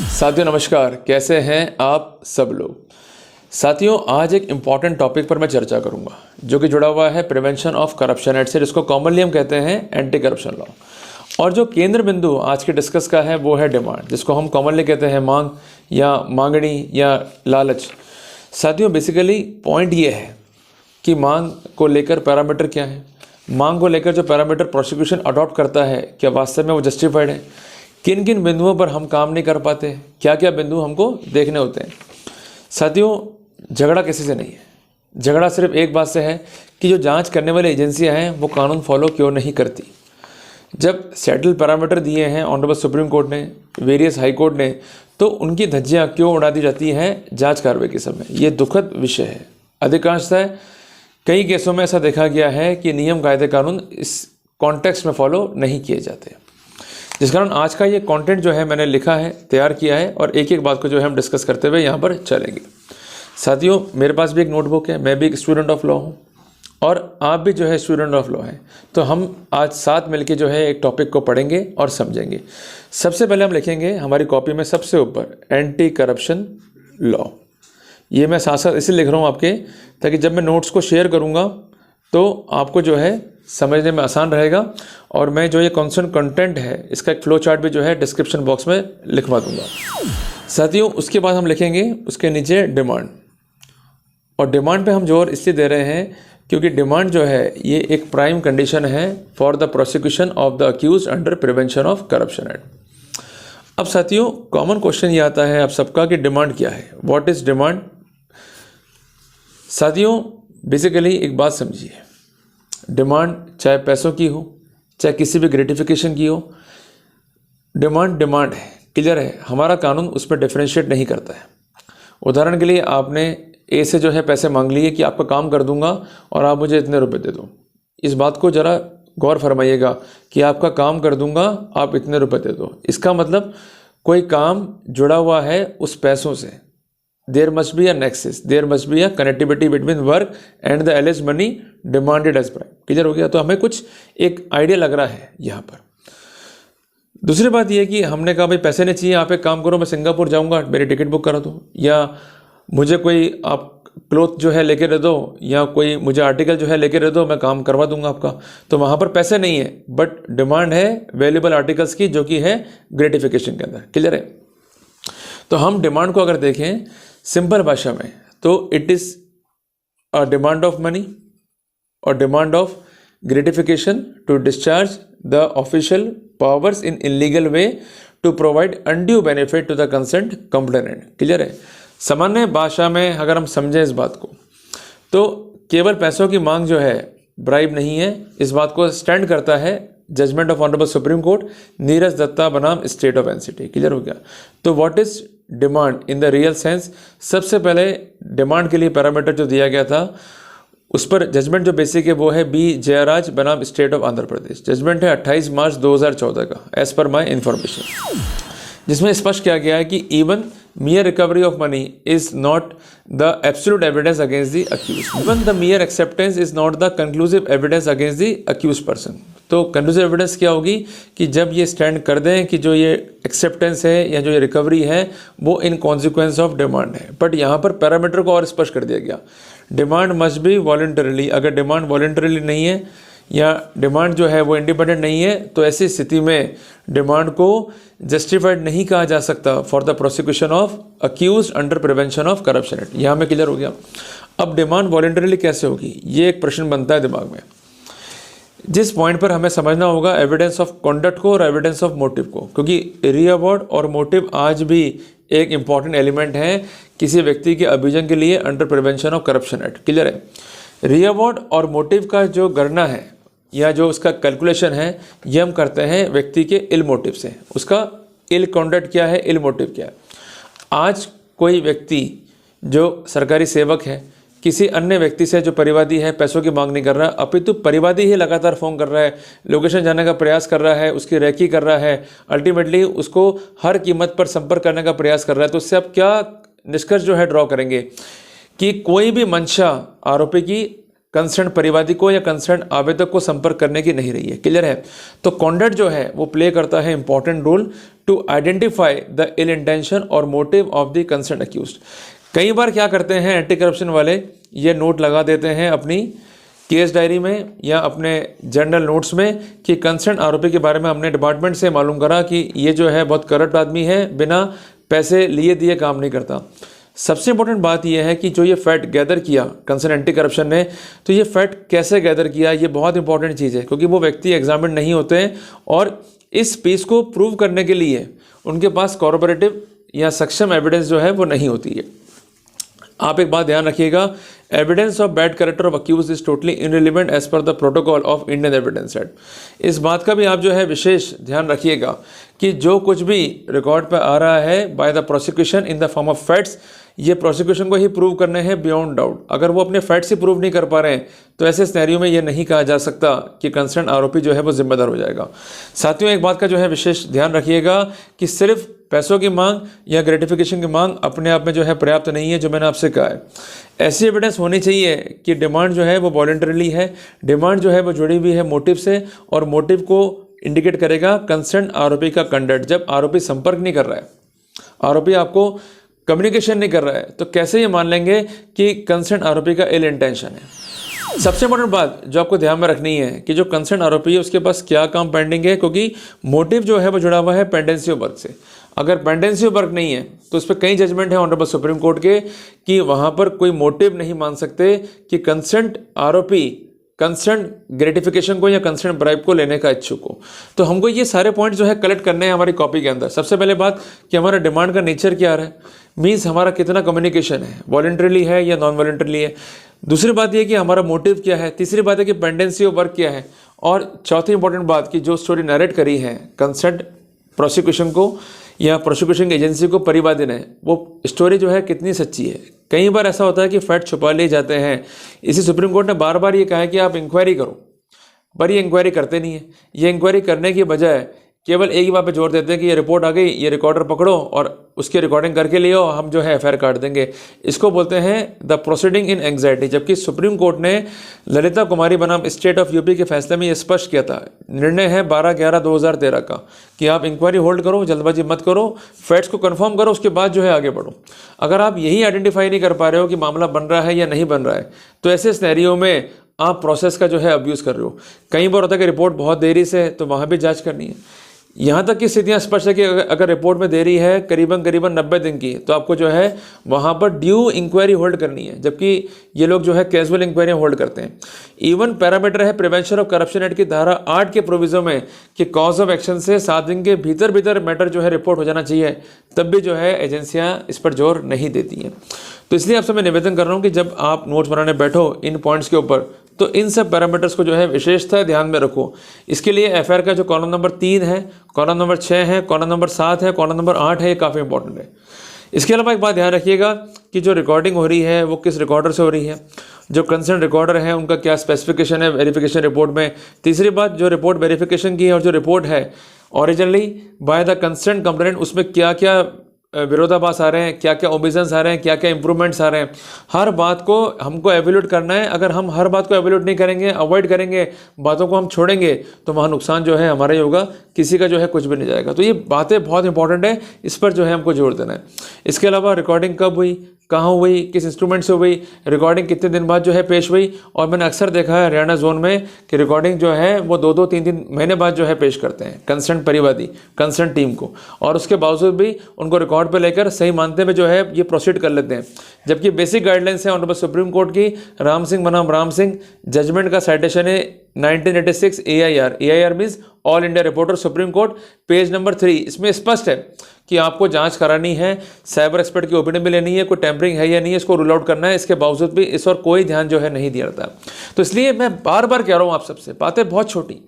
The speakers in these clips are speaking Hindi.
साथियों नमस्कार, कैसे हैं आप सब लोग। साथियों आज एक इम्पॉर्टेंट टॉपिक पर मैं चर्चा करूंगा जो कि जुड़ा हुआ है प्रिवेंशन ऑफ करप्शन एक्ट से, जिसको कॉमनली हम कहते हैं एंटी करप्शन लॉ। और जो केंद्र बिंदु आज के डिस्कस का है वो है डिमांड, जिसको हम कॉमनली कहते हैं मांग या मांगनी या लालच। साथियों बेसिकली पॉइंट ये है कि मांग को लेकर पैरामीटर क्या है, मांग को लेकर जो पैरामीटर प्रोसिक्यूशन अडॉप्ट करता है क्या वास्तव में वो जस्टिफाइड है, किन किन बिंदुओं पर हम काम नहीं कर पाते, क्या क्या बिंदु हमको देखने होते हैं। साथियों झगड़ा किसी से नहीं है, झगड़ा सिर्फ एक बात से है कि जो जांच करने वाली एजेंसियां हैं वो कानून फॉलो क्यों नहीं करती। जब सेटल पैरामीटर दिए हैं ऑनरेबल सुप्रीम कोर्ट ने, वेरियस हाई कोर्ट ने, तो उनकी धज्जियां क्यों उड़ा दी जाती हैं जांच कार्रवाई के समय। ये दुखद विषय है। अधिकांशतः कई केसों में ऐसा देखा गया है कि नियम कायदे कानून इस कॉन्टेक्स्ट में फॉलो नहीं किए जाते, जिस कारण आज का ये कंटेंट जो है मैंने लिखा है, तैयार किया है और एक एक बात को जो है हम डिस्कस करते हुए यहाँ पर चलेंगे। साथियों मेरे पास भी एक नोटबुक है, मैं भी एक स्टूडेंट ऑफ लॉ हूँ और आप भी जो है स्टूडेंट ऑफ लॉ हैं, तो हम आज साथ मिलके जो है एक टॉपिक को पढ़ेंगे और समझेंगे। सबसे पहले हम लिखेंगे हमारी कॉपी में सबसे ऊपर एंटी करप्शन लॉ। ये मैं साथ साथ इसलिए लिख रहा हूँ आपके, ताकि जब मैं नोट्स को शेयर करूँगा तो आपको जो है समझने में आसान रहेगा। और मैं जो ये कॉन्सेप्ट कंटेंट है इसका एक फ्लो चार्ट भी जो है डिस्क्रिप्शन बॉक्स में लिखवा दूंगा। साथियों उसके बाद हम लिखेंगे उसके नीचे डिमांड। और डिमांड पे हम जोर इसलिए दे रहे हैं क्योंकि डिमांड जो है ये एक प्राइम कंडीशन है for the prosecution of the accused under prevention of corruption act. अब साथियों कॉमन क्वेश्चन ये आता है आप सबका कि डिमांड क्या है, व्हाट इज डिमांड। साथियों बेसिकली एक बात समझिए, डिमांड चाहे पैसों की हो चाहे किसी भी ग्रेटिफिकेशन की हो, डिमांड डिमांड है, क्लियर है। हमारा कानून उस पर डिफरेंशिएट नहीं करता है। उदाहरण के लिए आपने ए से जो है पैसे मांग लिए कि आपका काम कर दूंगा और आप मुझे इतने रुपए दे दो। इस बात को ज़रा गौर फरमाइएगा कि आपका काम कर दूंगा आप इतने रुपए दे दो, इसका मतलब कोई काम जुड़ा हुआ है उस पैसों से। There must be a nexus, there must be a connectivity between work and the alleged money demanded as prime. Clear हो गया। तो हमें कुछ एक आइडिया लग रहा है यहाँ पर। दूसरी बात यह कि हमने कहा भाई पैसे नहीं चाहिए, आप एक काम करो मैं सिंगापुर जाऊँगा, मेरी टिकट बुक करा दो, या मुझे कोई आप क्लोथ जो है लेके दे दो, या कोई मुझे आर्टिकल जो है लेके दे दो, मैं काम करवा दूंगा आपका। तो वहाँ पर पैसे नहीं है बट डिमांड है वैल्यूएबल आर्टिकल्स की, जो कि है ग्रेटिफिकेशन के अंदर। क्लियर है। तो हम डिमांड को अगर देखें सिंपल भाषा में तो it is a demand of money और demand of gratification to discharge the official powers in illegal way to provide undue benefit to the concerned complainant. Clear है। सामान्य भाषा में अगर हम समझें इस बात को तो केवल पैसों की मांग जो है ब्राइब नहीं है। इस बात को स्टैंड करता है judgment of honourable Supreme Court Neeraj Dutta बनाम स्टेट ऑफ एनसीटी। क्लियर हो गया। तो what is demand in the real sense. सबसे पहले डिमांड के लिए पैरामीटर जो दिया गया था उस पर जजमेंट जो बेसिक है वो है बी जयराज बनाम state of Andhra Pradesh. Judgment है 28 मार्च 2014 का एज पर माई इंफॉर्मेशन, जिसमें स्पष्ट किया गया है कि even mere recovery of money is not the absolute evidence against the accused. Even the mere acceptance is not the conclusive evidence against the accused person. तो conclusive evidence क्या होगी कि जब ये स्टैंड कर दें कि जो ये एक्सेप्टेंस है या जो ये रिकवरी है वो इन कॉन्सिक्वेंस ऑफ डिमांड है। बट यहाँ पर पैरामीटर को और स्पष्ट कर दिया गया, डिमांड मस्ट बी वॉलंटरीली। अगर डिमांड वॉलंटरीली नहीं है या डिमांड जो है वो इंडिपेंडेंट नहीं है तो ऐसी स्थिति में डिमांड को जस्टिफाइड नहीं कहा जा सकता for the prosecution of accused under prevention of corruption act. यहाँ में क्लियर हो गया। अब डिमांड वॉलंटरीली कैसे होगी, ये एक प्रश्न बनता है दिमाग में, जिस पॉइंट पर हमें समझना होगा एविडेंस ऑफ कॉन्डक्ट को और एविडेंस ऑफ मोटिव को, क्योंकि रीअवार्ड और मोटिव आज भी एक इंपॉर्टेंट एलिमेंट है किसी व्यक्ति के अभियोजन के लिए under prevention of corruption act. Clear है। रीअवार्ड और मोटिव का जो गणना है या जो उसका कैलकुलेशन है ये हम करते हैं व्यक्ति के इल मोटिव से। उसका इल कॉन्डक्ट क्या है, इल मोटिव क्या है। आज कोई व्यक्ति जो सरकारी सेवक है किसी अन्य व्यक्ति से जो परिवादी है पैसों की मांग नहीं कर रहा, अपितु परिवादी ही लगातार फोन कर रहा है, लोकेशन जाने का प्रयास कर रहा है, उसकी रेकी कर रहा है, अल्टीमेटली उसको हर कीमत पर संपर्क करने का प्रयास कर रहा है। तो उससे आप क्या निष्कर्ष जो है ड्रॉ करेंगे कि कोई भी मंशा आरोपी की कंसर्न परिवादी को या कंसर्न आवेदक को संपर्क करने की नहीं रही है। क्लियर है? तो कॉन्डक्ट जो है वो प्ले करता है important role to identify the ill intention और motive of the concern accused. कई बार क्या करते हैं एंटी करप्शन वाले, ये नोट लगा देते हैं अपनी केस डायरी में या अपने जर्नल नोट्स में कि कंसर्न आरोपी के बारे में हमने डिपार्टमेंट से मालूम करा कि ये जो है बहुत करप्ट आदमी है, बिना पैसे लिए दिए काम नहीं करता। सबसे इंपॉर्टेंट बात यह है कि जो ये फैक्ट गैदर किया कंसर्न एंटी करप्शन ने, तो ये फैक्ट कैसे गैदर किया, ये बहुत इंपॉर्टेंट चीज़ है, क्योंकि वो व्यक्ति एग्जामिन नहीं होते हैं और इस पीस को प्रूव करने के लिए उनके पास कॉर्पोरेटिव या सक्षम एविडेंस जो है वो नहीं होती है। आप एक बात ध्यान रखिएगा, evidence of bad character of accuse is totally irrelevant as per the protocol of Indian evidence act. इस बात का भी आप जो है विशेष ध्यान रखिएगा कि जो कुछ भी रिकॉर्ड पर आ रहा है by the prosecution in the form of facts, ये प्रोसिक्यूशन को ही प्रूव करने हैं बियॉन्ड डाउट। अगर वो अपने फैक्ट्स ही प्रूव नहीं कर पा रहे हैं तो ऐसे सिनेरियो में ये नहीं कहा जा सकता कि कंसर्न आरोपी जो है वो जिम्मेदार हो जाएगा। साथियों, एक बात का जो है विशेष ध्यान रखिएगा कि सिर्फ पैसों की मांग या ग्रेटिफिकेशन की मांग अपने आप में जो है पर्याप्त नहीं है, जो मैंने आपसे कहा है। ऐसी एविडेंस होनी चाहिए कि डिमांड जो है वो वॉलंटरीली है, डिमांड जो है वो जुड़ी हुई है मोटिव से, और मोटिव को इंडिकेट करेगा कंसर्न आरोपी का कंडक्ट। जब आरोपी संपर्क नहीं कर रहा है, आरोपी आपको कम्युनिकेशन नहीं कर रहा है, तो कैसे ये मान लेंगे कि कंसर्न आरोपी का इल इंटेंशन है। सबसे इंपॉर्टेंट बात जो आपको ध्यान में रखनी है कि जो कंसर्न आरोपी है उसके पास क्या काम पेंडिंग है, क्योंकि मोटिव जो है वो जुड़ा हुआ है पेंडेंसी ऑफ वर्क से। अगर पेंडेंसी ऑफ वर्क नहीं है तो उस पर कई जजमेंट है ऑनरेबल सुप्रीम कोर्ट के कि वहाँ पर कोई मोटिव नहीं मान सकते कि कंसर्न आरोपी कंसर्न ग्रेटिफिकेशन को या कंसर्न ब्राइब को लेने का इच्छुक हो। तो हमको ये सारे पॉइंट जो है कलेक्ट करने हैं हमारी कॉपी के अंदर। सबसे पहले बात कि हमारा डिमांड का नेचर क्या रहा है, मीन्स हमारा कितना कम्युनिकेशन है, वॉलंटरीली है या नॉन वॉलंटरीली है। दूसरी बात यह कि हमारा मोटिव क्या है। तीसरी बात है कि पेंडेंसी ऑफ वर्क क्या है। और चौथी इंपॉर्टेंट बात कि जो स्टोरी नरेट करी है कंसर्न प्रोसिक्यूशन को या प्रोसिक्यूशन एजेंसी को परिवादी ने, वो स्टोरी जो है कितनी सच्ची है। कई बार ऐसा होता है कि फैक्ट छुपा लिए जाते हैं। इसी सुप्रीम कोर्ट ने बार बार ये कहा है कि आप इंक्वायरी करो, पर ये इंक्वायरी करते नहीं है। ये इंक्वायरी करने की बजाय केवल एक ही बात पे जोर देते हैं कि ये रिपोर्ट आ गई, ये रिकॉर्डर पकड़ो और उसकी रिकॉर्डिंग करके ले आओ, हम जो है एफआईआर काट देंगे। इसको बोलते हैं द प्रोसीडिंग इन एंग्जाइटी। जबकि सुप्रीम कोर्ट ने ललिता कुमारी बनाम स्टेट ऑफ यूपी के फैसले में ये स्पष्ट किया था, निर्णय है 12/11/2013 का, कि आप इंक्वायरी होल्ड करो, जल्दबाजी मत करो, फैक्ट्स को कंफर्म करो, उसके बाद जो है आगे बढ़ो। अगर आप यही आइडेंटिफाई नहीं कर पा रहे हो कि मामला बन रहा है या नहीं बन रहा है, तो ऐसे सिनेरियो में आप प्रोसेस का जो है अब्यूज़ कर रहे हो। कई बार होता है कि रिपोर्ट बहुत देरी से है तो वहाँ भी जांच करनी है। यहाँ तक की स्थितियाँ स्पष्ट है कि अगर रिपोर्ट में देरी है करीबन 90 दिन की, तो आपको जो है वहाँ पर ड्यू इंक्वायरी होल्ड करनी है। जबकि ये लोग जो है कैजुअल इंक्वायरी होल्ड करते हैं। इवन पैरामीटर है प्रिवेंशन ऑफ करप्शन एक्ट की धारा 8 के प्रोविजन में कि कॉज ऑफ एक्शन से 7 दिन के भीतर मैटर जो है रिपोर्ट हो जाना चाहिए, तब भी जो है एजेंसियाँ इस पर जोर नहीं देती हैं। तो इसलिए आपसे मैं निवेदन कर रहा हूँ कि जब आप नोट्स बनाने बैठो इन पॉइंट्स के ऊपर, तो इन सब पैरामीटर्स को जो है विशेषतः ध्यान में रखो। इसके लिए एफआईआर का जो कॉलम नंबर 3 है, कॉलम नंबर 6 है, कॉलम नंबर 7 है, कॉलम नंबर 8 है, ये काफ़ी इंपॉर्टेंट है। इसके अलावा एक बात ध्यान रखिएगा कि जो रिकॉर्डिंग हो रही है वो किस रिकॉर्डर से हो रही है, जो कंसर्न रिकॉर्डर है उनका क्या स्पेसिफिकेशन है वेरिफिकेशन रिपोर्ट में। तीसरी बात, जो रिपोर्ट वेरिफिकेशन की है और जो रिपोर्ट है originally by the concern complainant, उसमें क्या क्या विरोधाभास आ रहे हैं, क्या क्या ओबिजन्स आ रहे हैं, क्या क्या इंप्रूवमेंट्स आ रहे हैं, हर बात को हमको एवेल्यूट करना है। अगर हम हर बात को एवेल्यूट नहीं करेंगे, अवॉइड करेंगे, बातों को हम छोड़ेंगे, तो वहाँ नुकसान जो है हमारा ही होगा, किसी का जो है कुछ भी नहीं जाएगा। तो ये बातें बहुत इंपॉर्टेंट है, इस पर जो है हमको जोर देना है। इसके अलावा रिकॉर्डिंग कब हुई, कहाँ हुई, किस इंस्ट्रूमेंट से हुई, रिकॉर्डिंग कितने दिन बाद जो है पेश हुई। और मैंने अक्सर देखा है हरियाणा जोन में कि रिकॉर्डिंग जो है वो 2-2, 3-3 महीने बाद जो है पेश करते हैं कंसर्न परिवादी कंसर्न टीम को, और उसके बावजूद भी उनको रिकॉर्ड पे लेकर सही मानते हुए जो है ये प्रोसीड कर लेते हैं। जबकि बेसिक गाइडलाइंस है ऑनरेबल सुप्रीम कोर्ट की, राम सिंह बनाम राम सिंह, जजमेंट का साइटेशन है 1986 AIR means all India reporter supreme court, page number 3। इसमें स्पष्ट है कि आपको जांच करानी है, साइबर एक्सपर्ट की ओपिनियन भी लेनी है, कोई टेम्परिंग है या नहीं है इसको रूल आउट करना है। इसके बावजूद भी इस और कोई ध्यान जो है नहीं दिया जाता। तो इसलिए मैं बार बार कह रहा हूँ आप सबसे, बातें बहुत छोटी,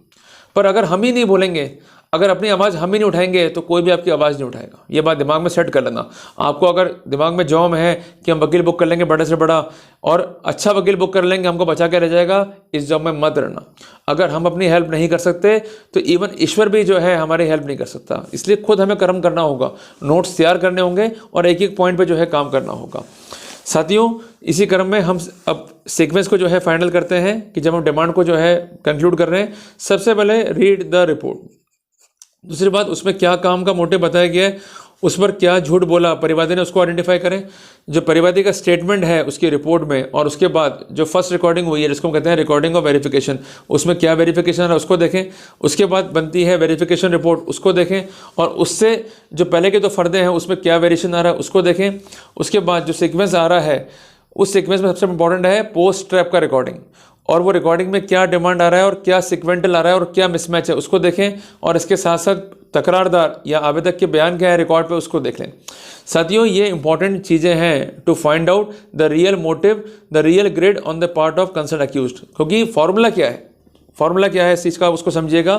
पर अगर हम ही नहीं बोलेंगे, अगर अपनी आवाज़ हम ही नहीं उठाएंगे, तो कोई भी आपकी आवाज़ नहीं उठाएगा। ये बात दिमाग में सेट कर लेना। आपको अगर दिमाग में जॉम है कि हम वकील बुक कर लेंगे बड़े से बड़ा और अच्छा वकील बुक कर लेंगे, हमको बचा के रह जाएगा, इस जॉब में मत रहना। अगर हम अपनी हेल्प नहीं कर सकते तो इवन ईश्वर भी जो है हमारी हेल्प नहीं कर सकता। इसलिए खुद हमें कर्म करना होगा, नोट्स तैयार करने होंगे और एक एक पॉइंट पर जो है काम करना होगा। साथियों, इसी क्रम में हम अब सीक्वेंस को जो है फाइनल करते हैं कि जब हम डिमांड को जो है कंक्लूड कर रहे हैं, सबसे पहले रीड द रिपोर्ट। दूसरी बात, उसमें क्या काम का मोटिव बताया गया है, उस पर क्या झूठ बोला परिवादी ने, उसको आइडेंटिफाई करें। जो परिवादी का स्टेटमेंट है उसकी रिपोर्ट में, और उसके बाद जो फर्स्ट रिकॉर्डिंग हुई है जिसको हम कहते हैं रिकॉर्डिंग ऑफ वेरिफिकेशन, उसमें क्या वेरिफिकेशन है उसको देखें। उसके बाद बनती है वेरिफिकेशन रिपोर्ट, उसको देखें। और उससे जो पहले के दो फर्दे हैं उसमें क्या वेरिएशन आ रहा है उसको देखें। उसके बाद जो सीक्वेंस आ रहा है उस सीक्वेंस में सबसे इंपॉर्टेंट है पोस्ट ट्रैप का रिकॉर्डिंग, और वो रिकॉर्डिंग में क्या डिमांड आ रहा है और क्या सिक्वेंटल आ रहा है और क्या मिसमैच है उसको देखें। और इसके साथ साथ तकरारदार या आवेदक के बयान क्या है रिकॉर्ड पे उसको देख लें। साथियों, ये इंपॉर्टेंट चीज़ें हैं to find out the real motive, the real greed on the part of concern accused. क्योंकि फॉर्मूला क्या है इस चीज़ का, उसको समझिएगा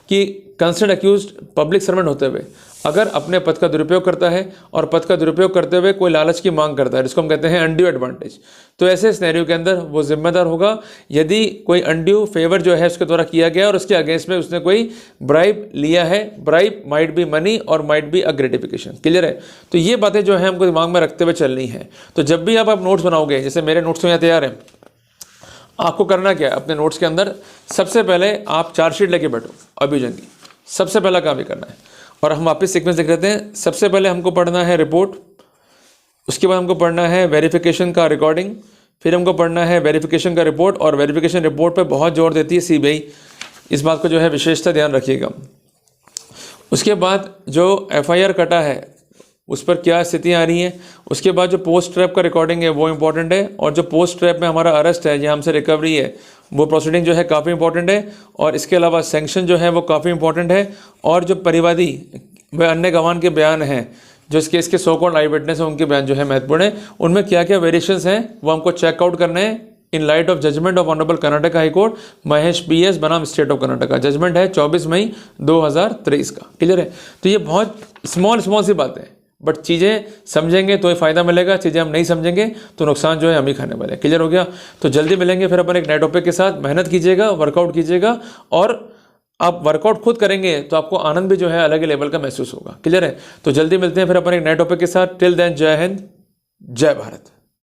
कि कंसर्न अक्यूज्ड पब्लिक सर्वेंट होते हुए अगर अपने पद का दुरुपयोग करता है और पद का दुरुपयोग करते हुए कोई लालच की मांग करता है, जिसको हम कहते हैं अनड्यू एडवांटेज, तो ऐसे सिनेरियो के अंदर वो जिम्मेदार होगा यदि कोई अनड्यू फेवर जो है उसके द्वारा किया गया और उसके अगेंस्ट में उसने कोई ब्राइब लिया है। ब्राइब माइट बी मनी और might be a gratification. Clear है? तो ये बातें जो है हमको दिमाग में रखते हुए चलनी है। तो जब भी आप नोट्स बनाओगे, जैसे मेरे नोट्स तो यहाँ तैयार हैं, आपको करना क्या है, अपने नोट्स के अंदर सबसे पहले आप चार्जशीट लेके बैठो अभियोजन की, सबसे पहला काम ही करना है। और हम वापस सीक्वेंस देख लेते हैं। सबसे पहले हमको पढ़ना है रिपोर्ट, उसके बाद हमको पढ़ना है वेरिफिकेशन का रिकॉर्डिंग, फिर हमको पढ़ना है वेरिफिकेशन का रिपोर्ट, और वेरिफिकेशन रिपोर्ट पे बहुत जोर देती है सीबीआई, इस बात को जो है विशेषता ध्यान रखिएगा। उसके बाद जो एफआईआर कटा है उस पर क्या स्थितियाँ आ रही हैं। उसके बाद जो पोस्ट ट्रैप का रिकॉर्डिंग है वो इंपॉर्टेंट है, और जो पोस्ट ट्रैप में हमारा अरेस्ट है या हमसे रिकवरी है वो प्रोसीडिंग जो है काफ़ी इंपॉर्टेंट है। और इसके अलावा सैंक्शन जो है वो काफ़ी इंपॉर्टेंट है। और जो परिवादी व अन्य गवाह के बयान हैं, जो इस केस के सो कॉल्ड आई विटनेस हैं, उनके बयान जो है महत्वपूर्ण है। उनमें क्या क्या वेरिएशंस हैं वो हमको चेकआउट करने हैं in light of judgment of honourable Karnataka High Court Mahesh PS बनाम स्टेट ऑफ कर्नाटका। जजमेंट है 24 मई 2023 का। क्लियर है? तो ये बहुत स्मॉल सी बातें हैं, बट चीज़ें समझेंगे तो ही फ़ायदा मिलेगा, चीज़ें हम नहीं समझेंगे तो नुकसान जो है हम ही खाने वाले हैं। क्लियर हो गया? तो जल्दी मिलेंगे फिर अपन एक नए टॉपिक के साथ। मेहनत कीजिएगा, वर्कआउट कीजिएगा, और आप वर्कआउट खुद करेंगे तो आपको आनंद भी जो है अलग ही लेवल का महसूस होगा। क्लियर है? तो जल्दी मिलते हैं फिर अपन एक नए टॉपिक के साथ। टिल देन, जय हिंद, जय भारत।